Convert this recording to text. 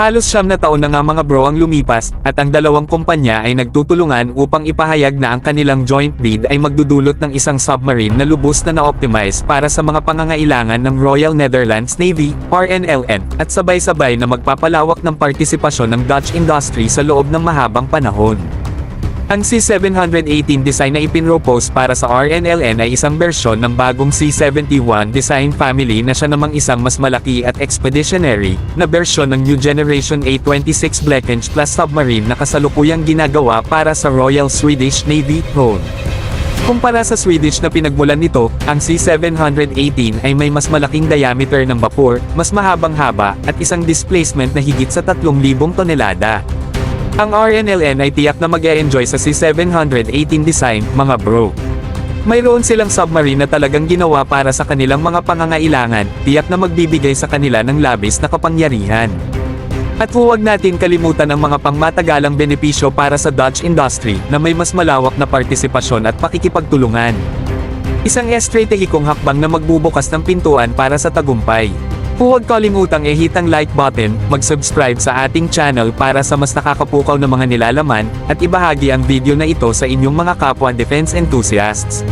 Halos 9 na nga mga bro ang lumipas, at ang dalawang kumpanya ay nagtutulungan upang ipahayag na ang kanilang joint bid ay magdudulot ng isang submarine na lubos na na-optimize para sa mga pangangailangan ng Royal Netherlands Navy, RNLN, at sabay-sabay na magpapalawak ng partisipasyon ng Dutch industry sa loob ng mahabang panahon. Ang C718 design na ipinropose para sa RNLN ay isang bersyon ng bagong C71 design family na siya namang isang mas malaki at expeditionary na bersyon ng New Generation A26 Blekinge-class submarine na kasalukuyang ginagawa para sa Royal Swedish Navy, RON. Kumpara sa Swedish na pinagmulan nito, ang C718 ay may mas malaking diameter ng vapor, mas mahabang haba, at isang displacement na higit sa 3,000 tonelada. Ang RNLN ay tiyak na mag-e-enjoy sa C718 design, mga bro. Mayroon silang submarine na talagang ginawa para sa kanilang mga pangangailangan, tiyak na magbibigay sa kanila ng labis na kapangyarihan. At huwag natin kalimutan ang mga pangmatagalang benepisyo para sa Dutch industry na may mas malawak na partisipasyon at pakikipagtulungan. Isang estratehikong hakbang na magbubukas ng pintuan para sa tagumpay. Huwag kalimutang i-hit ang like button, mag-subscribe sa ating channel para sa mas nakakapukaw na mga nilalaman, at ibahagi ang video na ito sa inyong mga kapwa defense enthusiasts.